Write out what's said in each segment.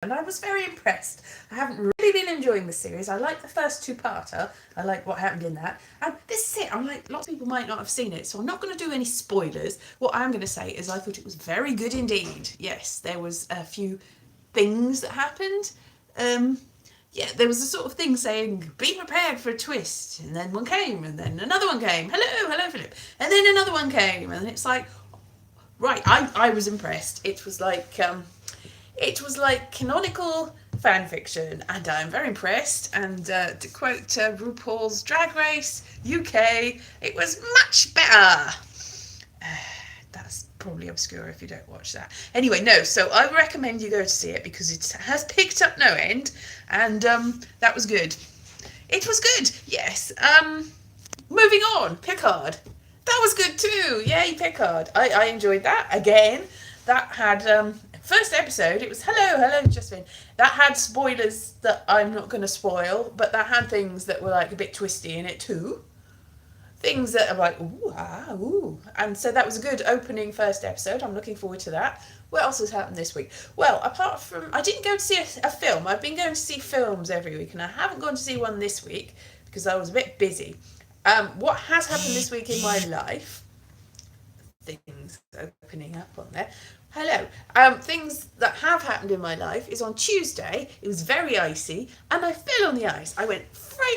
and I was very impressed. I haven't really been enjoying the series. I like the first two-parter. I like what happened in that. And this is it. I'm like, lots of people might not have seen it, so I'm not going to do any spoilers. What I'm going to say is I thought it was very good indeed. Yes, there was a few things that happened. Um, yeah, there was a sort of thing saying, be prepared for a twist. And then one came, and then another one came. Hello, Philip. And then another one came. And it's like, right, I was impressed. It was like canonical fan fiction, and I'm very impressed. And to quote RuPaul's Drag Race UK, it was much better. That's probably obscure if you don't watch that. Anyway, no, so I recommend you go to see it because it has picked up no end, and that was good. It was good, yes. Moving on, Picard. That was good too. Yay, Picard. I enjoyed that. Again, that had first episode, it was hello, Justin. That had spoilers that I'm not going to spoil, but that had things that were like a bit twisty in it too. Things that are like, ooh. And so that was a good opening first episode. I'm looking forward to that. What else has happened this week? Well, apart from, I didn't go to see a film. I've been going to see films every week, and I haven't gone to see one this week because I was a bit busy. What has happened this week in my life? Things opening up on there. Hello. Things that have happened in my life is on Tuesday. It was very icy, and I fell on the ice. I went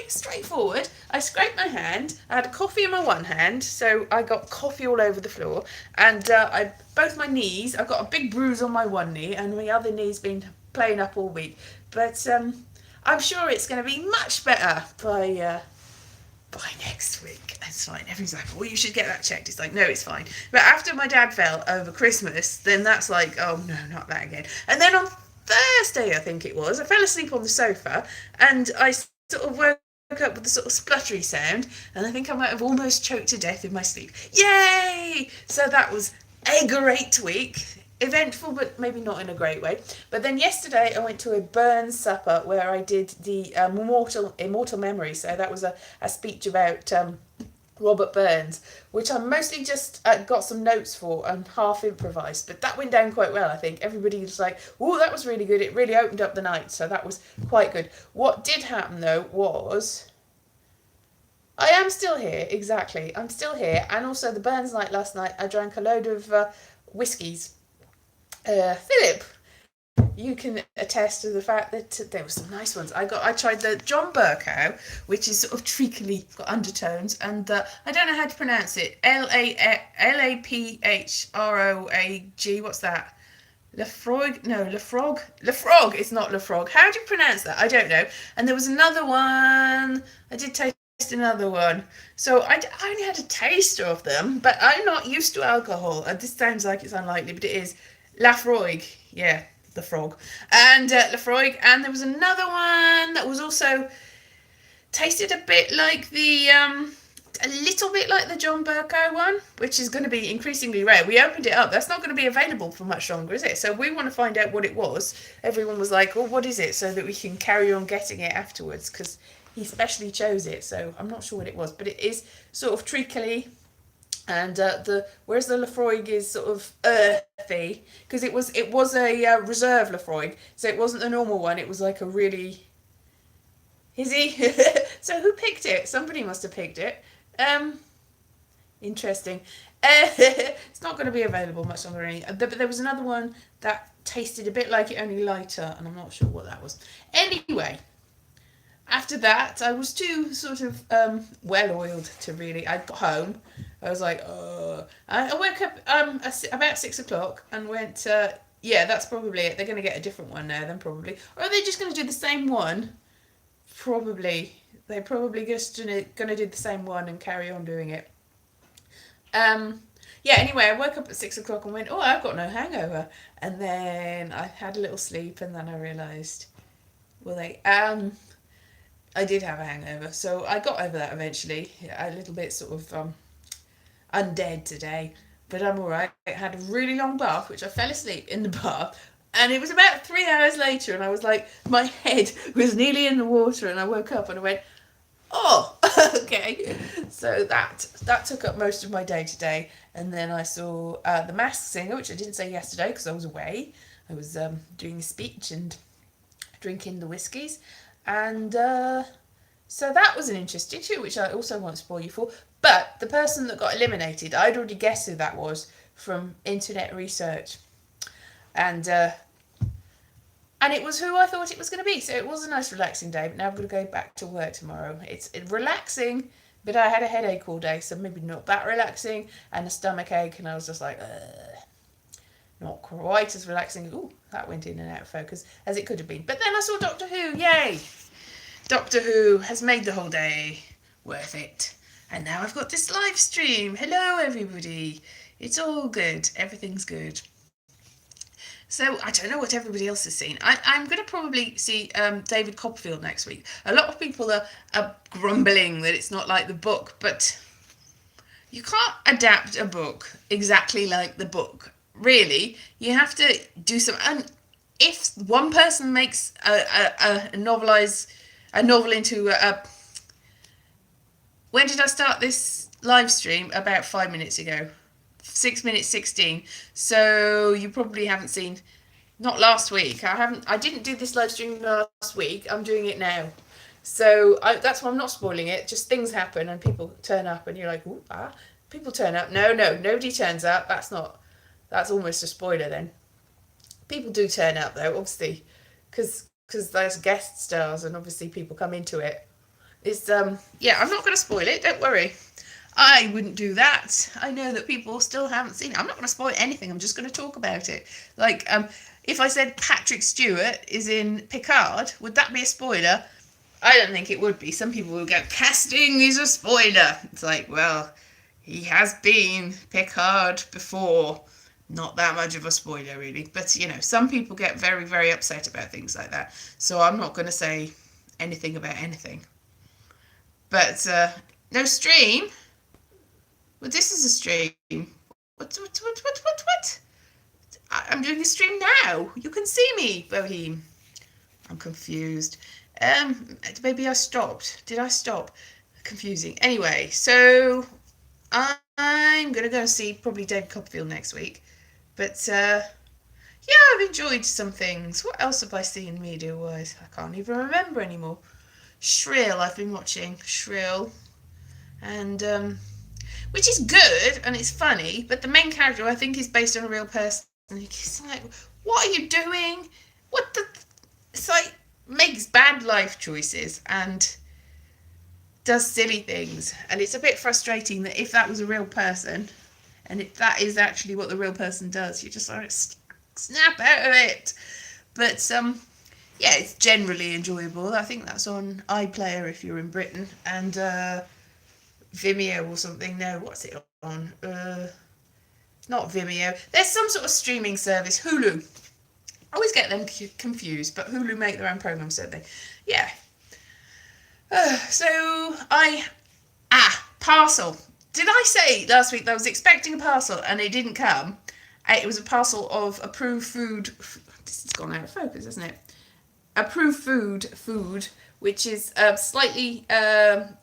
straight forward. I scraped my hand. I had a coffee in my one hand, so I got coffee all over the floor. And both my knees. I've got a big bruise on my one knee, and my other knee's been playing up all week. But I'm sure it's going to be much better by next week. It's fine. Everyone's like, well, you should get that checked. It's like, no, it's fine. But after my dad fell over Christmas, then that's like, oh no, not that again. And then on Thursday, I think it was, I fell asleep on the sofa, and I sort of woke up with a sort of spluttery sound, and I think I might have almost choked to death in my sleep. Yay! So that was a great week. Eventful, but maybe not in a great way. But then yesterday I went to a Burns supper where I did the immortal memory. So that was a speech about Robert Burns, which I mostly just got some notes for and half improvised. But that went down quite well, I think. Everybody was like, "Oh, that was really good. It really opened up the night." So that was quite good. What did happen though was I am still here. Exactly, I'm still here. And also the Burns night last night, I drank a load of whiskies. Philip, you can attest to the fact that there were some nice ones. I tried the John Burkow, which is sort of treacly, got undertones, and I don't know how to pronounce it. Laphroag. What's that? Lafroig? No, Lafrog. Lafrog. It's not Lafrog. How do you pronounce that? I don't know. And there was another one. I did taste another one. So I only had a taster of them, but I'm not used to alcohol. This sounds like it's unlikely, but it is. Lafroig. Yeah, the frog. And Lafroig. And there was another one that was also tasted a bit like a little bit like the John Burkow one, which is going to be increasingly rare. We opened it up. That's not going to be available for much longer, is it? So we want to find out what it was. Everyone was like, "Oh, what is it?" So that we can carry on getting it afterwards, because he specially chose it. So I'm not sure what it was, but it is sort of treacly. And whereas the Lafroig is sort of earthy, because it was a reserve Lafroig, so it wasn't the normal one. It was like a really. Is he? So who picked it? Somebody must have picked it. Interesting. It's not going to be available much longer. But there was another one that tasted a bit like it, only lighter, and I'm not sure what that was. Anyway, after that, I was too sort of well-oiled to really. I got home. I was like, I woke up about 6 o'clock and went, yeah, that's probably it. They're going to get a different one now then, probably. Or are they just going to do the same one? Probably. They're probably just going to do the same one and carry on doing it. Yeah, anyway, I woke up at 6 o'clock and went, oh, I've got no hangover. And then I had a little sleep, and then I realised, well, I did have a hangover. So I got over that eventually. A little bit sort of undead today, but I'm alright. I had a really long bath, which I fell asleep in the bath. And it was about 3 hours later, and I was like, my head was nearly in the water, and I woke up and I went, oh, okay. So that took up most of my day today. And then I saw The Masked Singer, which I didn't say yesterday because I was away. I was doing a speech, and drinking the whiskies. And so that was an interesting too, which I also won't spoil you for. But the person that got eliminated, I'd already guessed who that was from internet research. And it was who I thought it was going to be. So it was a nice relaxing day, but now I've got to go back to work tomorrow. It's relaxing, but I had a headache all day, so maybe not that relaxing, and a stomach ache, and I was just like, ugh. Not quite as relaxing. Ooh, that went in and out of focus as it could have been. But then I saw Doctor Who. Yay! Doctor Who has made the whole day worth it. And now I've got this live stream. Hello, everybody. It's all good. Everything's good. So I don't know what everybody else has seen. I'm going to probably see David Copperfield next week. A lot of people are grumbling that it's not like the book, but you can't adapt a book exactly like the book. Really, you have to do some. And if one person makes a novel into a. When did I start this live stream? About 5 minutes ago. 6 minutes 16. So you probably haven't seen. Not last week. I didn't do this live stream last week. I'm doing it now. So that's why I'm not spoiling it. Just things happen and people turn up and you're like, ooh, people turn up. No, nobody turns up. That's almost a spoiler then. People do turn up though, obviously, because there's guest stars and obviously people come into it. It's I'm not going to spoil it. Don't worry. I wouldn't do that. I know that people still haven't seen it. I'm not going to spoil anything. I'm just going to talk about it. Like if I said Patrick Stewart is in Picard, would that be a spoiler? I don't think it would be. Some people will go, casting is a spoiler. It's like, well, he has been Picard before. Not that much of a spoiler, really. But, some people get very, very upset about things like that. So I'm not going to say anything about anything. But, no stream? Well, this is a stream. What? I'm doing a stream now. You can see me, Boheme. I'm confused. Maybe I stopped. Did I stop? Confusing. Anyway, so I'm going to go see probably David Copperfield next week. But, I've enjoyed some things. What else have I seen media-wise? I can't even remember anymore. Shrill, I've been watching. Shrill. And, which is good, and it's funny, but the main character, I think, is based on a real person. He's like, what are you doing? It's like, makes bad life choices, and does silly things. And it's a bit frustrating that if that was a real person, and if that is actually what the real person does, you just like snap out of it. But it's generally enjoyable. I think that's on iPlayer if you're in Britain, and Vimeo or something. No, what's it on? Not Vimeo. There's some sort of streaming service. Hulu. I always get them confused, but Hulu make their own programs, don't they? Yeah. Parcel. Did I say last week that I was expecting a parcel and it didn't come? It was a parcel of approved food. This has gone out of focus, hasn't it? Approved food, which is slightly.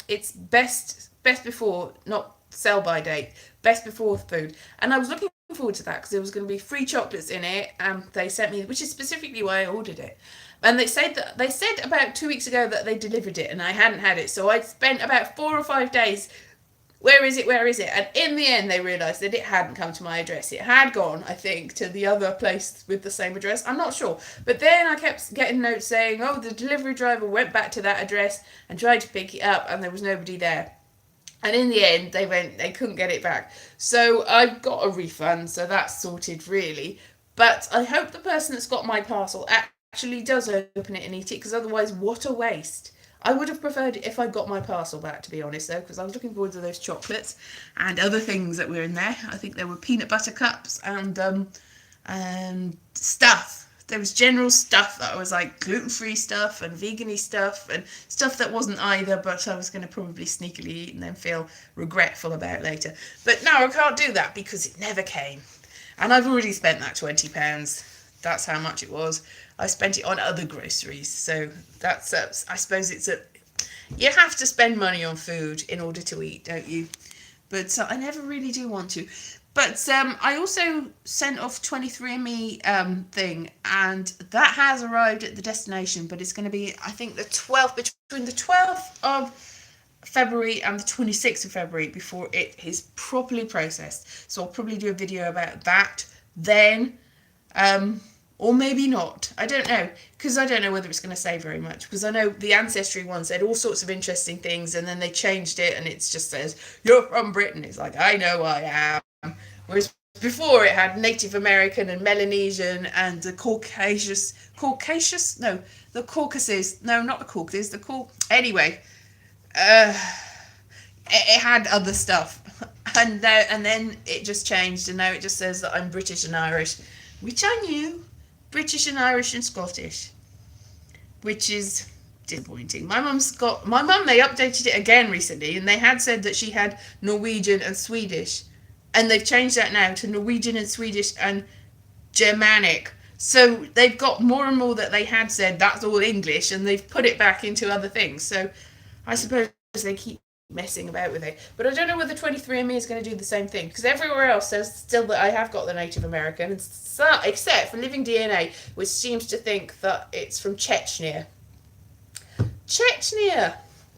It's best before, not sell by date. Best before food, and I was looking forward to that because there was going to be free chocolates in it, and they sent me, which is specifically why I ordered it. And they said about 2 weeks ago that they delivered it, and I hadn't had it, so I spent about 4 or 5 days. Where is it? And in the end, they realised that it hadn't come to my address. It had gone, I think, to the other place with the same address. I'm not sure. But then I kept getting notes saying, the delivery driver went back to that address and tried to pick it up, and there was nobody there. And in the end, they couldn't get it back. So I got a refund, so that's sorted, really. But I hope the person that's got my parcel actually does open it and eat it, because otherwise, what a waste. I would have preferred it if I got my parcel back, to be honest, though, because I was looking forward to those chocolates and other things that were in there. I think there were peanut butter cups and stuff. There was general stuff that was like gluten-free stuff and vegan-y stuff and stuff that wasn't either, but I was going to probably sneakily eat and then feel regretful about later. But no, I can't do that because it never came. And I've already spent that £20. That's how much it was. I spent it on other groceries. So that's, I suppose you have to spend money on food in order to eat, don't you? But I never really do want to. But I also sent off 23andMe thing, and that has arrived at the destination. But it's going to be, I think, the 12th, between the 12th of February and the 26th of February before it is properly processed. So I'll probably do a video about that then, or maybe not. I don't know, because I don't know whether it's going to say very much, because I know the Ancestry one said all sorts of interesting things, and then they changed it and it just says, you're from Britain. It's like, I know I am. Whereas before it had Native American and Melanesian and the Caucasus, no, the Caucasus, no, not the Caucasus, anyway, it had other stuff, and then it just changed, and now it just says that I'm British and Irish, which I knew, British and Irish and Scottish, which is disappointing. My mum, they updated it again recently, and they had said that she had Norwegian and Swedish, and they've changed that now to Norwegian and Swedish and Germanic. So they've got more and more that they had said that's all English, and they've put it back into other things. So I suppose they keep messing about with it. But I don't know whether 23andMe is going to do the same thing, because everywhere else says still that I have got the Native American, except for Living DNA, which seems to think that it's from Chechnya. Chechnya!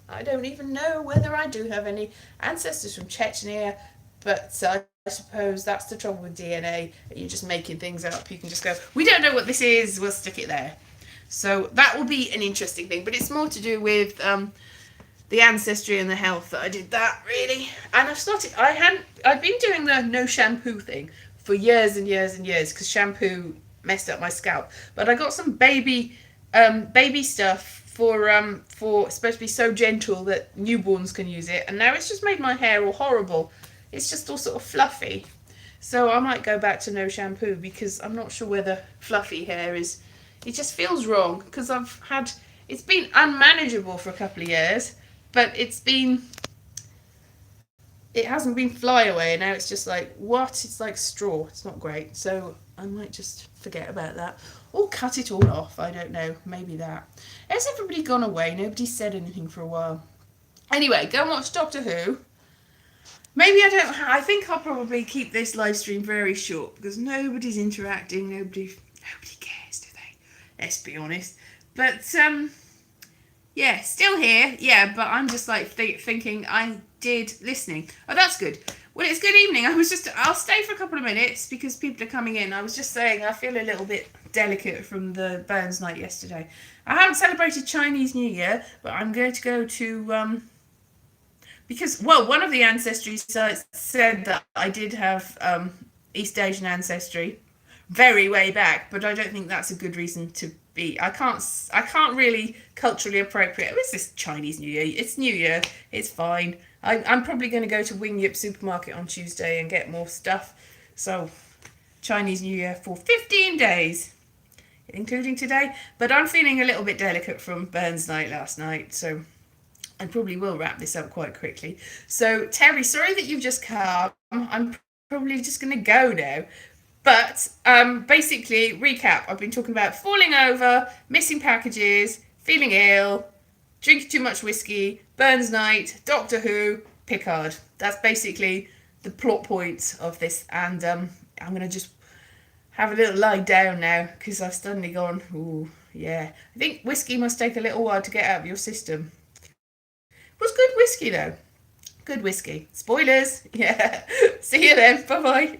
I don't even know whether I do have any ancestors from Chechnya, but I suppose that's the trouble with DNA. You're just making things up. You can just go, we don't know what this is, we'll stick it there. So that will be an interesting thing, but it's more to do with the ancestry and the health that I did that, really. And I've been doing the no shampoo thing for years and years and years, because shampoo messed up my scalp. But I got some baby stuff for supposed to be so gentle that newborns can use it, and now it's just made my hair all horrible. It's just all sort of fluffy. So I might go back to no shampoo, because I'm not sure whether fluffy hair it just feels wrong, because it's been unmanageable for a couple of years, but it hasn't been flyaway, and now it's just like, what? It's like straw. It's not great. So I might just forget about that, or cut it all off. I don't know. Maybe that. Has everybody gone away? Nobody's said anything for a while. Anyway, go and watch Doctor Who. Maybe I think I'll probably keep this live stream very short, because nobody's interacting. Nobody cares, do they? Let's be honest. But yeah, still here. Yeah, but I'm just like thinking I did listening. Oh, that's good. Well, it's good evening. I'll stay for a couple of minutes because people are coming in. I was just saying I feel a little bit delicate from the Burns night yesterday. I haven't celebrated Chinese New Year, but I'm going to go to because, well, one of the ancestry sites said that I did have East Asian ancestry very way back, but I don't think that's a good reason to be. I can't really culturally appropriate. It's this Chinese New Year. It's New Year. It's fine. I'm probably going to go to Wing Yip supermarket on Tuesday and get more stuff. So Chinese New Year for 15 days, including today. But I'm feeling a little bit delicate from Burns night last night, so I probably will wrap this up quite quickly. So, Terry, sorry that you've just come. I'm probably just going to go now. But basically, recap. I've been talking about falling over, missing packages, feeling ill, drinking too much whiskey, Burns night, Doctor Who, Picard. That's basically the plot points of this. And I'm going to just have a little lie down now, because I've suddenly gone, ooh, yeah. I think whiskey must take a little while to get out of your system. It was good whiskey, though. Good whiskey. Spoilers. Yeah. See you then. Bye-bye.